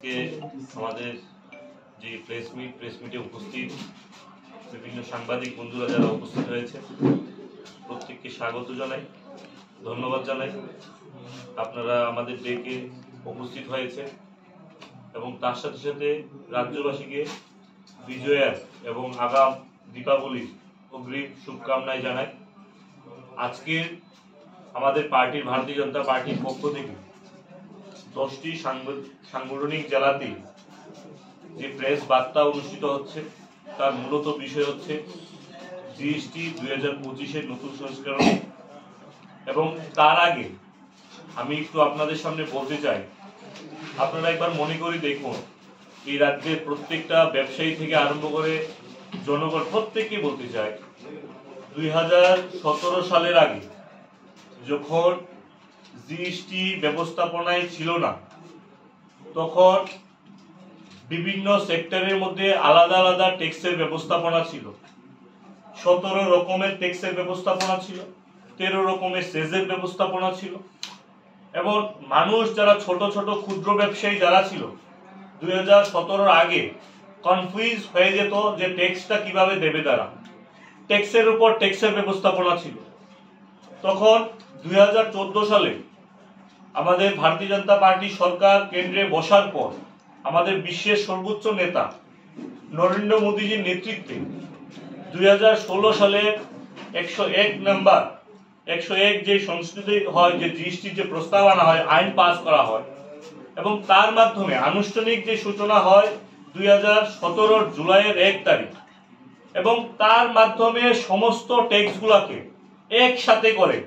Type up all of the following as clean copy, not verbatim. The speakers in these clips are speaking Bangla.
আজকে আমাদের যে প্রেস মিটে উপস্থিত বিভিন্ন সাংবাদিক বন্ধুরা যারা উপস্থিত হয়েছে প্রত্যেককে স্বাগত জানাই, ধন্যবাদ জানাই। আপনারা আমাদের ডেকে উপস্থিত হয়েছে এবং তার সাথে সাথে রাজ্যবাসীকে বিজয়া এবং আগাম দীপাবলির অগ্রিম শুভকামনায় জানাই। আজকে আমাদের পার্টির ভারতীয় জনতা পার্টির পক্ষ থেকে 10টি সাংগঠনিক জেলাতে যে প্রেস বার্তা অনুষ্ঠিত হচ্ছে তার মূলত বিষয় হচ্ছে জিএসটি 2025-এর নতুন সংস্করণ। এবং তার আগে আমি একটু আপনাদের সামনে বলতে চাই, আপনারা একবার মনে করে দেখুন, এই রাজ্যের প্রত্যেকটা ব্যবসায়ী থেকে আরম্ভ করে জনগণ প্রত্যেককে বলতে চাই, 2017 সালের আগে যখন জিএসটি ব্যবস্থাপনায় ছিল না, তখন বিভিন্ন সেক্টরের মধ্যে আলাদা আলাদা ট্যাক্সের ব্যবস্থাপনা ছিল। 17 রকমের ট্যাক্সের ব্যবস্থাপনা ছিল, 13 রকমের সেজের ব্যবস্থাপনা ছিল। এবং মানুষ যারা ছোট ছোট ক্ষুদ্র ব্যবসায়ী যারা ছিল 2017 আগে কনফিউজ হয়ে যেত যে ট্যাক্সটা কিভাবে দেবে তারা। ট্যাক্সের উপর ট্যাক্সের ব্যবস্থাপনা ছিল। তখন 2014 সালে আমাদের ভারতীয় জনতা পার্টি সরকার কেন্দ্রে বসার পর আমাদের বিশ্বের সর্বোচ্চ নেতা নরেন্দ্র মোদীজির নেতৃত্বে 2016 সালে 101 যে সংশোধিত হয়, যে জিএসটি যে প্রস্তাব আনা হয়, আইন পাস করা হয় এবং তার মাধ্যমে আনুষ্ঠানিক যে সূচনা হয় 2017 জুলাইয়ের 1 তারিখ। এবং তার মাধ্যমে সমস্ত ট্যাক্সগুলোকে একসাথে করে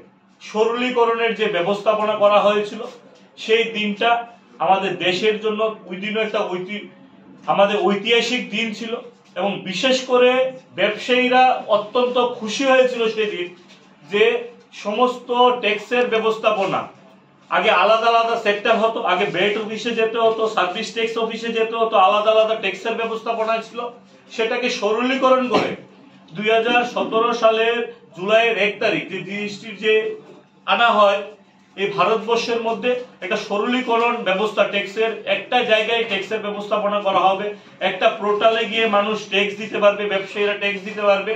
সরলীকরণের যে ব্যবস্থাপনা করা হয়েছিল, সেই দিনটা আমাদের দেশের জন্য ওই দিনও একটা আমাদের ঐতিহাসিক দিন ছিল। এবং বিশেষ করে ব্যবসায়ীরা অত্যন্ত খুশি হয়েছিল সেদিন, যে সমস্ত ট্যাক্সের ব্যবস্থাপনা আগে আলাদা আলাদা সেক্টর হতো, আগে ভ্যাট অফিসে যেতে হতো, সার্ভিস ট্যাক্স অফিসে যেতে হতো, আলাদা আলাদা ট্যাক্সের ব্যবস্থাপনা ছিল। সেটাকে সরলীকরণ করে 2017 সালের জুলাইয়ের 1 তারিখ যে জিএসটি যে আনা হয়, এই ভারতবর্ষের মধ্যে একটা সরলীকরণ ব্যবস্থা, ট্যাক্সের একটা জায়গায় ট্যাক্সের ব্যবস্থাপনা করা হবে, একটা পোর্টালে গিয়ে মানুষ ট্যাক্স দিতে পারবে, ব্যবসায়ীরা ট্যাক্স দিতে পারবে,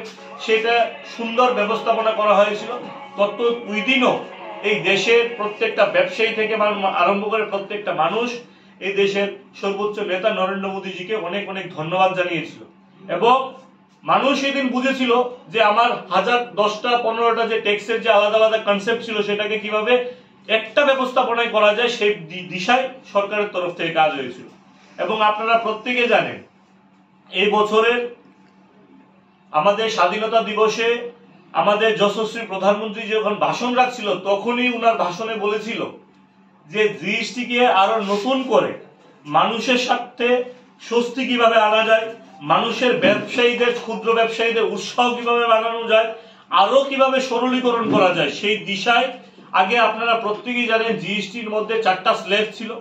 সেটা সুন্দর ব্যবস্থাপনা করা হয়েছিল। তত ওই দিনও এই দেশের প্রত্যেকটা ব্যবসায়ী থেকে আরম্ভ করে প্রত্যেকটা মানুষ এই দেশের সর্বোচ্চ নেতা নরেন্দ্র মোদীজিকে অনেক অনেক ধন্যবাদ জানিয়েছিল। এবং মানুষ এদিন বুঝেছিল যে আমার 1000-10টা 15টা যে ট্যাক্সের যে আলাদা আলাদা কনসেপ্ট ছিল, সেটাকে কিভাবে একটা ব্যবস্থাপনায় করা যায় সেই দিশায় সরকারের তরফ থেকে কাজ হয়েছিল। এবং আপনারা প্রত্যেকে জানেন, এই বছরের আমাদের স্বাধীনতা দিবসে আমাদের যশস্বী প্রধানমন্ত্রী যখন ভাষণ রাখছিল, তখনই উনার ভাষণে বলেছিল যে জিএসটিকে আরো নতুন করে মানুষের সাথে স্বস্তি কিভাবে আনা যায়, মানুষের ব্যবসায়ীদের, ক্ষুদ্র ব্যবসায়ীদের উৎসাহ কিভাবে বাড়ানো যায়, আরো কিভাবে সরলীকরণ করা যায়, সেই দিশায় আগে আপনারা প্রত্যেকেই জানেন জিএসটির মধ্যে 4টা স্ল্যাব ছিল।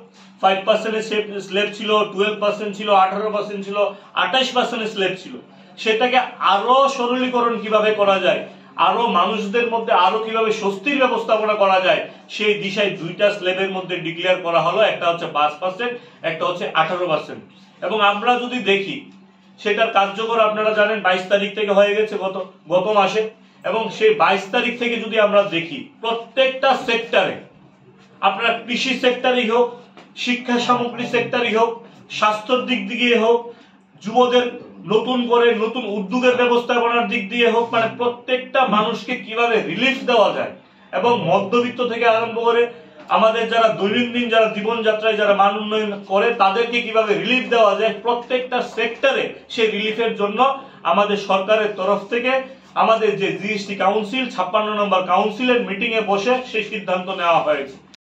5% স্ল্যাব ছিল, 12% ছিল, 18% ছিল, 28% স্ল্যাব ছিল। সেটাকে আরো সরলীকরণ কিভাবে করা যায়, আরো মানুষদের মধ্যে আরো কিভাবে স্বস্তির ব্যবস্থাপনা করা যায়, সেই দিশায় 2টা স্ল্যাবের মধ্যে ডিক্লেয়ার করা হলো। একটা হচ্ছে 5%, একটা হচ্ছে 18%। এবং আমরা যদি দেখি সেটার কার্যকর আপনারা জানেন 22 তারিখ থেকে হয়ে গেছে গত মাসে। এবং সেই 22 তারিখ থেকে যদি আমরা দেখি, প্রত্যেকটা সেক্টরে, আপনারা কৃষি সেক্টরই হোক, শিক্ষা সামগ্রী সেক্টরই হোক, স্বাস্থ্যের দিক দিয়ে হোক, যুবদের নতুন করে নতুন উদ্যোগের ব্যবস্থাপনার দিক দিয়ে হোক, মানে প্রত্যেকটা মানুষকে কিভাবে রিলিফ দেওয়া যায়, এবং মধ্যবিত্ত থেকে আরম্ভ করে আমাদের যারা দৈনন্দিন যারা জীবনযাত্রায় যারা মান উন্নয়ন করে তাদেরকে কিভাবে রিলিফ দেওয়া যায়, প্রত্যেকটা সেক্টরে সেই রিলিফের জন্য আমাদের সরকারের তরফ থেকে আমাদের যে জিএসটি কাউন্সিল 56 নম্বর কাউন্সিলের মিটিং এ বসে সেই সিদ্ধান্ত নেওয়া হয়েছে।